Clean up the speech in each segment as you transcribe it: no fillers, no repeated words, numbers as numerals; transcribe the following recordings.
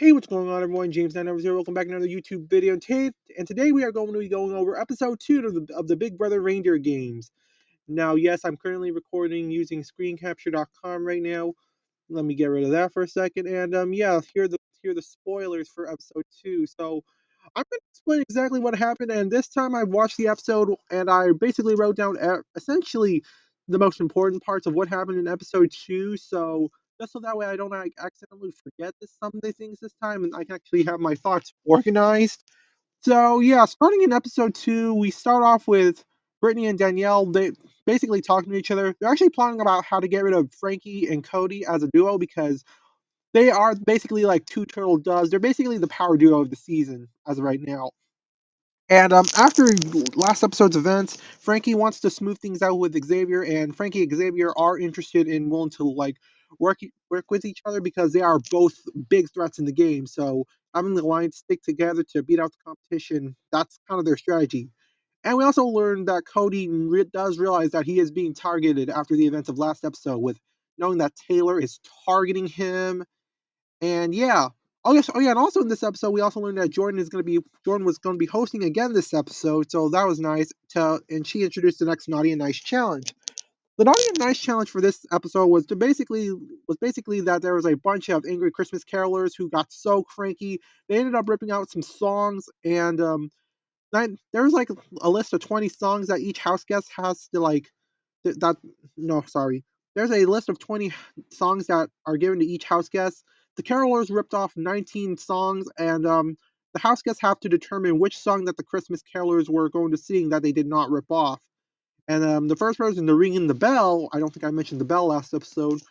Hey, what's going on, everyone? James9 over here. Welcome back to another YouTube video. And today we are going to be going over episode 2 of the Big Brother Reindeer games. Now, yes, I'm currently recording using screencapture.com right now. Let me get rid of that for a second. And yeah, here are the spoilers for episode 2. So I'm going to explain exactly what happened. And this time I watched the episode and I basically wrote down essentially the most important parts of what happened in episode 2. So just so that way I don't accidentally forget some of the things this time and I can actually have my thoughts organized. So yeah, starting in episode 2, we start off with Brittany and Danielle. They basically talking to each other. They're actually planning about how to get rid of Frankie and Cody as a duo because they are basically like two turtle doves. They're basically the power duo of the season as of right now. And after last episode's events, Frankie wants to smooth things out with Xavier, and Frankie and Xavier are interested in willing to like work with each other because they are both big threats in the game. So having the alliance stick together to beat out the competition, that's kind of their strategy. And we also learned that Cody does realize that he is being targeted after the events of last episode, with knowing that Taylor is targeting him. And yeah. Oh yeah, and also in this episode, we also learned that Jordan was gonna be hosting again this episode, so that was nice. And she introduced the next Naughty and Nice challenge. The Naughty and Nice challenge for this episode was basically that there was a bunch of angry Christmas carolers who got so cranky. They ended up ripping out some songs, and there was like a list of 20 songs that each house guest has to like that no, sorry. There's a list of 20 songs that are given to each house guest. The carolers ripped off 19 songs, and the house guests have to determine which song that the Christmas carolers were going to sing that they did not rip off. And the first person to ring in the bell, I don't think I mentioned the bell last episode.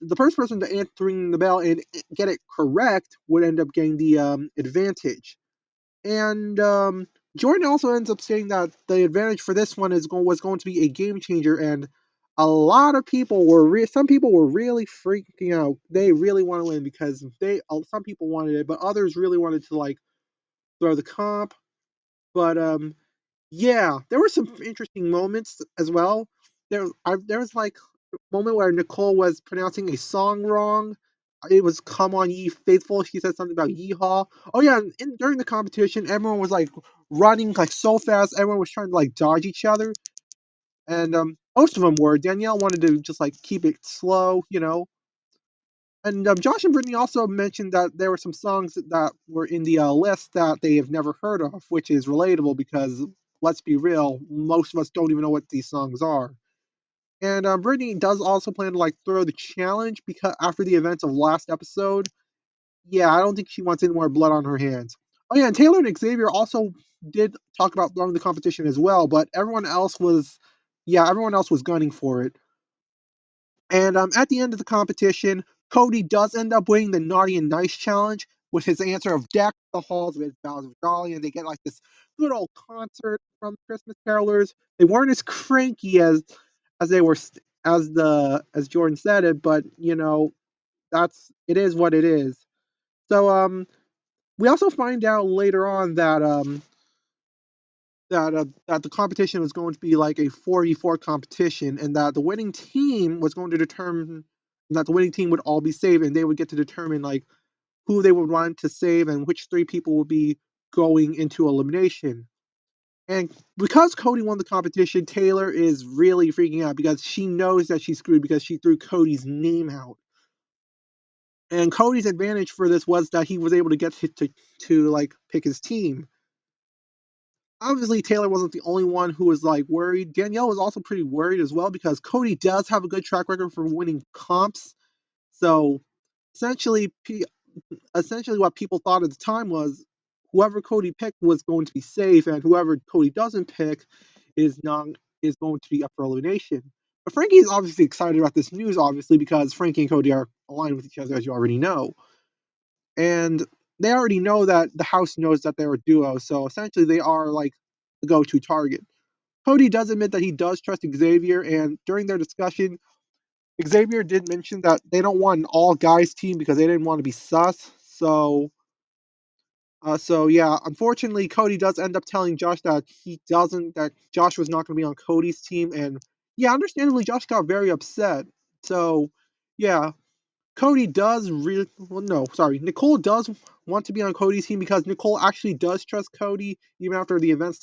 The first person to answer ring the bell and get it correct would end up getting the advantage. And Jordan also ends up saying that the advantage for this one was going to be a game changer, and a lot of people some people were really freaking out. They really want to win because some people wanted it, but others really wanted to like throw the comp. But yeah, there were some interesting moments as well. There was like a moment where Nicole was pronouncing a song wrong. It was "Come on, ye faithful." She said something about "yeehaw." Oh yeah, and during the competition, everyone was like running like so fast. Everyone was trying to like dodge each other, and most of them were. Danielle wanted to just like keep it slow, you know. And Josh and Brittany also mentioned that there were some songs that were in the list that they have never heard of, which is relatable because, let's be real, most of us don't even know what these songs are. And Brittany does also plan to like throw the challenge because after the events of last episode, yeah, I don't think she wants any more blood on her hands. Oh yeah, and Taylor and Xavier also did talk about throwing the competition as well, but everyone else was gunning for it. And at the end of the competition, Cody does end up winning the Naughty and Nice challenge with his answer of Deck the Halls with Bowser Dolly, and they get like this good old concert from the Christmas Carolers. They weren't as cranky as they were as Jordan said it, but you know it is what it is. So we also find out later on that the competition was going to be like a 4v4 competition, and that the winning team was going to determine that the winning team would all be saved, and they would get to determine like who they would want to save and which three people would be going into elimination. And because Cody won the competition, Taylor is really freaking out because she knows that she's screwed because she threw Cody's name out. And Cody's advantage for this was that he was able to get to like pick his team. Obviously Taylor wasn't the only one who was like worried. Danielle was also pretty worried as well because Cody does have a good track record for winning comps. So essentially, essentially what people thought at the time was whoever Cody picked was going to be safe, and whoever Cody doesn't pick is not is going to be up for elimination. But Frankie is obviously excited about this news, obviously, because Frankie and Cody are aligned with each other, as you already know. And they already know that the house knows that they're a duo, so essentially they are like the go-to target. Cody does admit that he does trust Xavier, and during their discussion, Xavier did mention that they don't want an all guys team because they didn't want to be sus. So yeah, unfortunately, Cody does end up telling Josh that Josh was not going to be on Cody's team, and yeah, understandably, Josh got very upset. So yeah, Cody does really well, no, sorry. Nicole does want to be on Cody's team because Nicole actually does trust Cody even after the events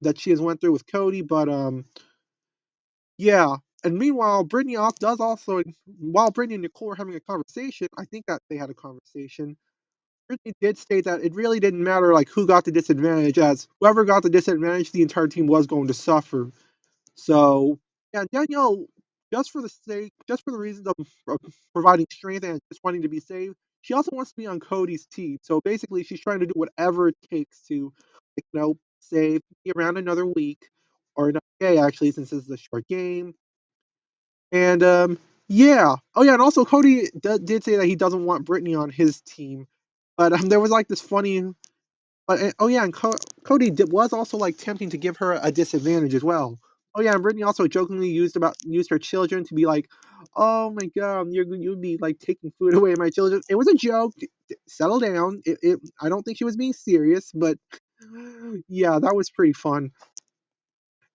that she has went through with Cody. But yeah. And meanwhile, Brittany off does also while Brittany and Nicole were having a conversation, I think that they had a conversation. Brittany did state that it really didn't matter like who got the disadvantage, as whoever got the disadvantage, the entire team was going to suffer. So yeah, Danielle, just for the reasons of providing strength and just wanting to be saved, she also wants to be on Cody's team. So basically, she's trying to do whatever it takes to, like, save be around another week or another day actually, since this is a short game. And yeah, oh yeah, and also Cody did say that he doesn't want Brittany on his team, but there was like this funny but oh yeah, and Cody was also like tempting to give her a disadvantage as well. Oh yeah, and Brittany also jokingly used her children to be like, "Oh my God, you'd be like taking food away my children." It was a joke. Settle down. I don't think she was being serious, but yeah, that was pretty fun.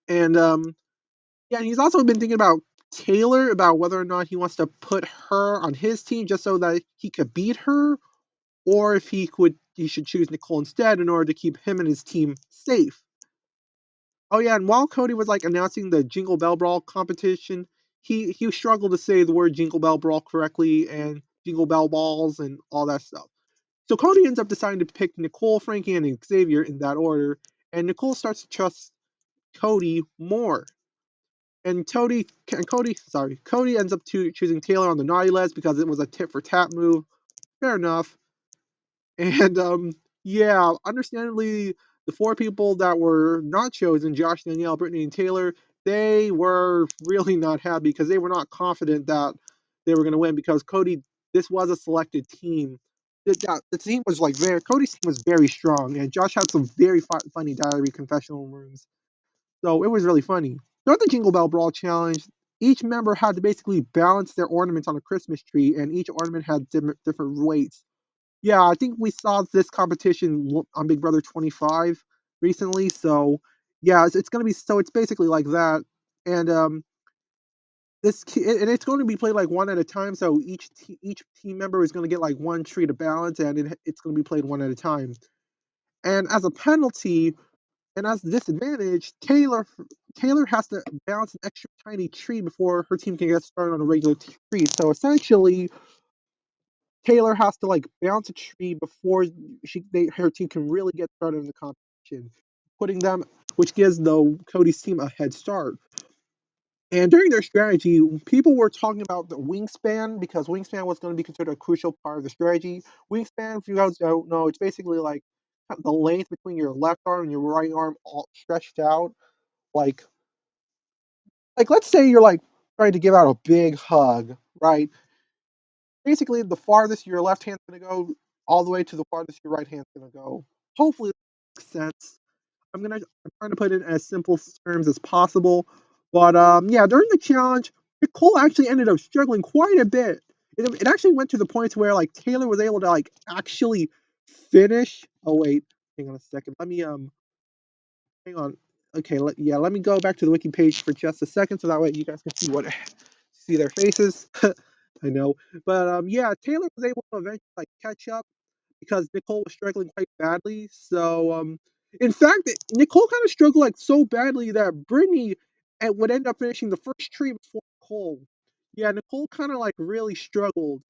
And yeah, and he's also been thinking about Taylor about whether or not he wants to put her on his team just so that he could beat her, or if he should choose Nicole instead in order to keep him and his team safe. Oh yeah, and while Cody was like announcing the Jingle Bell Brawl competition, he struggled to say the word Jingle Bell Brawl correctly and Jingle Bell Balls and all that stuff. So Cody ends up deciding to pick Nicole, Frankie, and Xavier in that order, and Nicole starts to trust Cody more. Cody ends up choosing Taylor on the naughty list because it was a tit for tat move. Fair enough. And yeah, understandably, the four people that were not chosen, Josh, Danielle, Brittany, and Taylor, they were really not happy because they were not confident that they were going to win because this was a selected team. The team was like Cody's team was very strong, and Josh had some very funny diary confessional rooms. So it was really funny. Throughout the Jingle Bell Brawl Challenge, each member had to basically balance their ornaments on a Christmas tree, and each ornament had different weights. Yeah, I think we saw this competition on Big Brother 25 recently. So yeah, it's gonna be so it's basically like that, and it's going to be played like one at a time. So each team member is going to get like one tree to balance, and it's going to be played one at a time. And as a penalty and as a disadvantage, Taylor has to balance an extra tiny tree before her team can get started on a regular tree. So essentially, Taylor has to like bounce a tree before her team can really get started in the competition, putting them, which gives the Cody's team a head start. And during their strategy, people were talking about the wingspan because wingspan was going to be considered a crucial part of the strategy. Wingspan, if you guys don't know, it's basically like the length between your left arm and your right arm all stretched out. Like, like let's say you're like trying to give out a big hug, right? Basically, the farthest your left hand's gonna go, all the way to the farthest your right hand's gonna go. Hopefully, that makes sense. I'm trying to put it in as simple terms as possible. But yeah, during the challenge, Nicole actually ended up struggling quite a bit. It actually went to the point where like Taylor was able to like actually finish. Oh wait, hang on a second. Let me hang on. Okay, let me go back to the wiki page for just a second, so that way you guys can see their faces. I know, but yeah, Taylor was able to eventually like catch up because Nicole was struggling quite badly. So in fact, Nicole kind of struggled like so badly that Brittany would end up finishing the first tree before Nicole. Yeah, Nicole kind of like really struggled,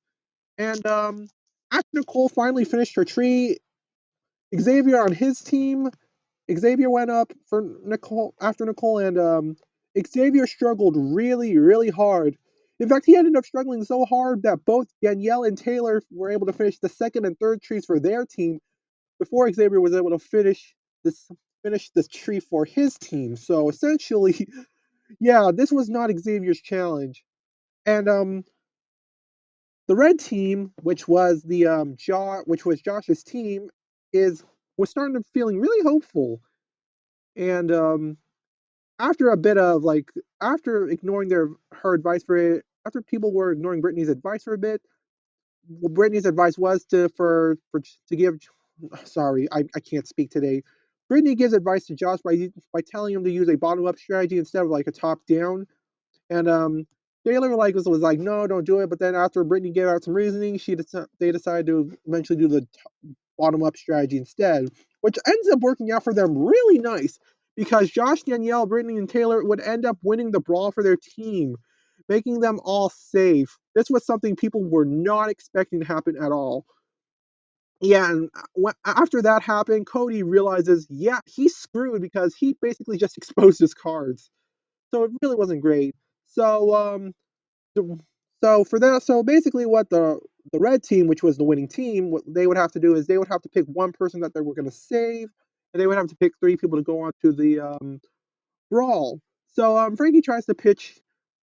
and after Nicole finally finished her tree, Xavier on his team Xavier went up for Nicole after Nicole, and Xavier struggled really, really hard. In fact, he ended up struggling so hard that both Danielle and Taylor were able to finish the second and third trees for their team before Xavier was able to finish this tree for his team. So essentially, yeah, this was not Xavier's challenge. And the red team, which was which was Josh's team, is was starting to feeling really hopeful. And after a bit of like after ignoring her advice for it, after people were ignoring Brittany's advice for a bit, well, Brittany's advice was to give. Sorry, I can't speak today. Brittany gives advice to Josh by telling him to use a bottom up strategy instead of like a top down. And Taylor was like, no, don't do it. But then after Brittany gave out some reasoning, they decided to eventually do the bottom up strategy instead, which ends up working out for them really nice because Josh, Danielle, Brittany, and Taylor would end up winning the brawl for their team, making them all safe. This was something people were not expecting to happen at all. Yeah, and after that happened, Cody realizes, yeah, he's screwed because he basically just exposed his cards. So it really wasn't great. So so for that, so basically, what the red team, which was the winning team, what they would have to do is they would have to pick one person that they were going to save, and they would have to pick three people to go on to the brawl. So Frankie tries to pitch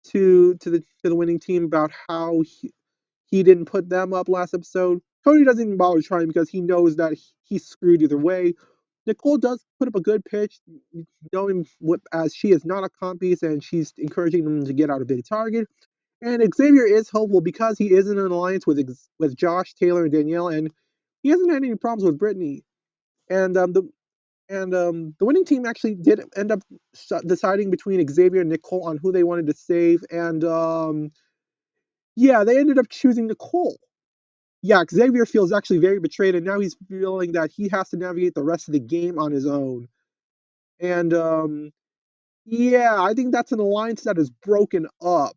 to the winning team about how he didn't put them up last episode. Cody doesn't even bother trying because he knows that he's screwed either way. Nicole does put up a good pitch, knowing what as she is not a comp piece and she's encouraging them to get out a big target. And Xavier is hopeful because he is in an alliance with Josh, Taylor, and Danielle, and he hasn't had any problems with Brittany. And the winning team actually did end up deciding between Xavier and Nicole on who they wanted to save, and yeah, they ended up choosing Nicole. Yeah, Xavier feels actually very betrayed, and now he's feeling that he has to navigate the rest of the game on his own. And yeah, I think that's an alliance that is broken up.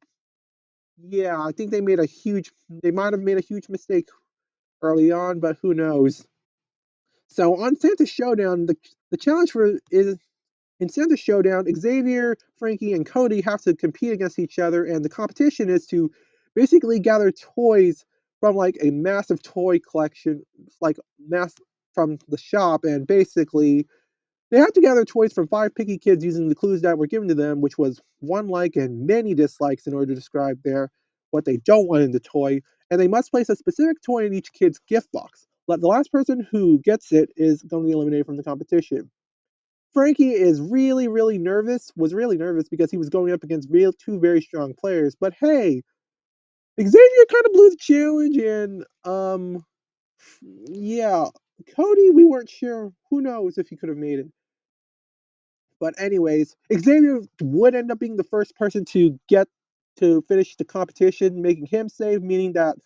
Yeah, I think they might have made a huge mistake early on, but who knows? So on Santa Showdown, the challenge for is in Santa Showdown, Xavier, Frankie, and Cody have to compete against each other, and the competition is to basically gather toys from like a massive toy collection, like mass from the shop, and basically they have to gather toys from five picky kids using the clues that were given to them, which was one like and many dislikes in order to describe their what they don't want in the toy, and they must place a specific toy in each kid's gift box. The last person who gets it is going to be eliminated from the competition. Frankie is was really nervous because he was going up against two very strong players. But hey, Xavier kind of blew the challenge, and yeah, Cody, we weren't sure. Who knows if he could have made it. But anyways, Xavier would end up being the first person to get to finish the competition, making him save, meaning that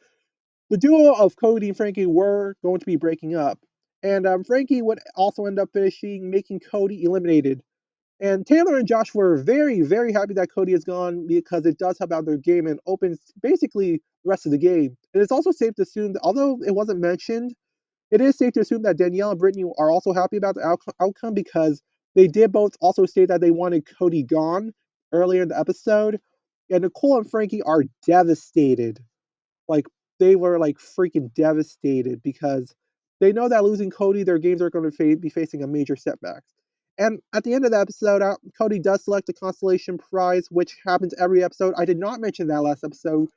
the duo of Cody and Frankie were going to be breaking up. And Frankie would also end up finishing, making Cody eliminated. And Taylor and Josh were very, very happy that Cody is gone because it does help out their game and opens basically the rest of the game. And it's also safe to assume that, although it wasn't mentioned, it is safe to assume that Danielle and Brittany are also happy about the outcome because they did both also state that they wanted Cody gone earlier in the episode. And Nicole and Frankie are devastated. Like, they were like freaking devastated because they know that losing Cody, their games are going to be facing a major setback. And at the end of the episode, Cody does select the constellation prize, which happens every episode. I did not mention that last episode.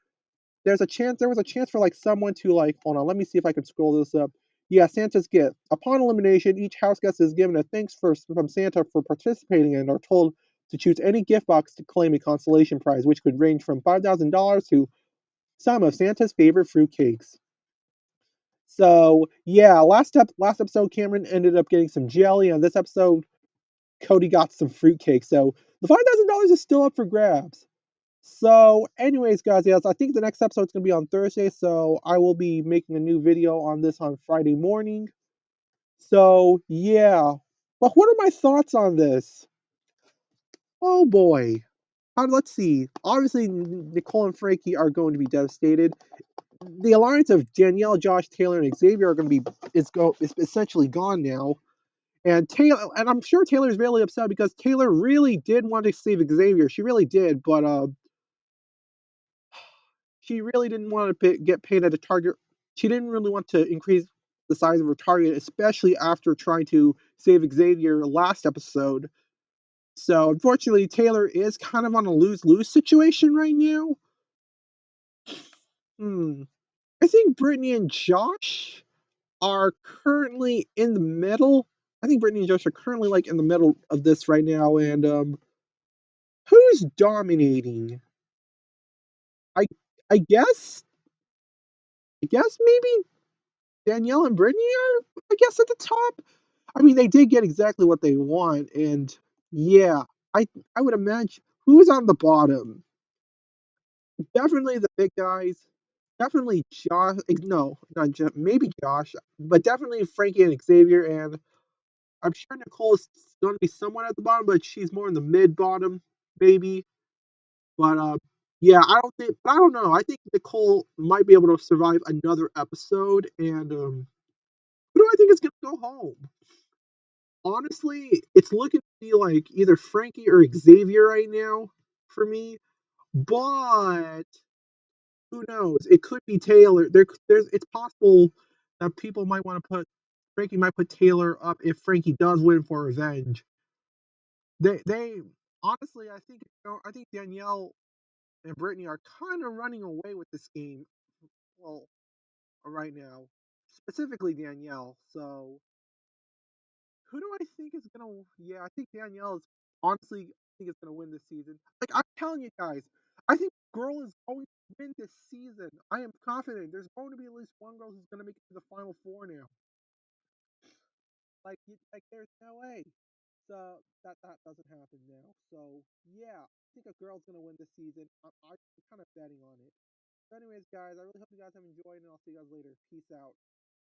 There was a chance for like someone to like, hold on, let me see if I can scroll this up. Yeah, Santa's gift. Upon elimination, each house guest is given a thanks from Santa for participating and are told to choose any gift box to claim a consolation prize, which could range from $5,000 to some of Santa's favorite fruitcakes. So yeah, last episode Cameron ended up getting some jelly, and this episode Cody got some fruitcake. So the $5,000 is still up for grabs. So, anyways, guys, yes, I think the next episode is gonna be on Thursday, so I will be making a new video on this on Friday morning. So yeah, but what are my thoughts on this? Oh boy. Let's see. Obviously, Nicole and Frankie are going to be devastated. The alliance of Danielle, Josh, Taylor, and Xavier are going to be is essentially gone now. And I'm sure Taylor's really upset because Taylor really did want to save Xavier. She really did, but she really didn't want to get paid at a target. She didn't really want to increase the size of her target, especially after trying to save Xavier last episode. So unfortunately, Taylor is kind of on a lose-lose situation right now. Hmm. I think Brittany and Josh are currently in the middle. I think Brittany and Josh are currently like in the middle of this right now, and who's dominating? I I guess maybe Danielle and Brittany are I guess at the top. I mean, they did get exactly what they want, and yeah, I I would imagine who's on the bottom. Definitely the big guys. Definitely Josh. No, not maybe Josh, but definitely Frankie and Xavier. And I'm sure Nicole is going to be somewhat at the bottom, but she's more in the mid bottom, maybe. But yeah, I don't think. But I don't know. I think Nicole might be able to survive another episode. And who do I think is going to go home? Honestly, it's looking to be like either Frankie or Xavier right now for me. But who knows? It could be Taylor. It's possible that people might want to put Frankie might put Taylor up if Frankie does win for revenge. They honestly, I think Danielle and Brittany are kind of running away with this game. Well, right now, specifically Danielle. So who do I think is gonna? Yeah, I think Danielle is honestly. I think is gonna win this season. Like I'm telling you guys, I think girl is going to win this season. I am confident. There's going to be at least one girl who's gonna make it to the final four now. Like there's no way. So that doesn't happen now. So yeah, I think a girl's gonna win this season. I'm kind of betting on it. So anyways, guys, I really hope you guys have enjoyed, and I'll see you guys later. Peace out.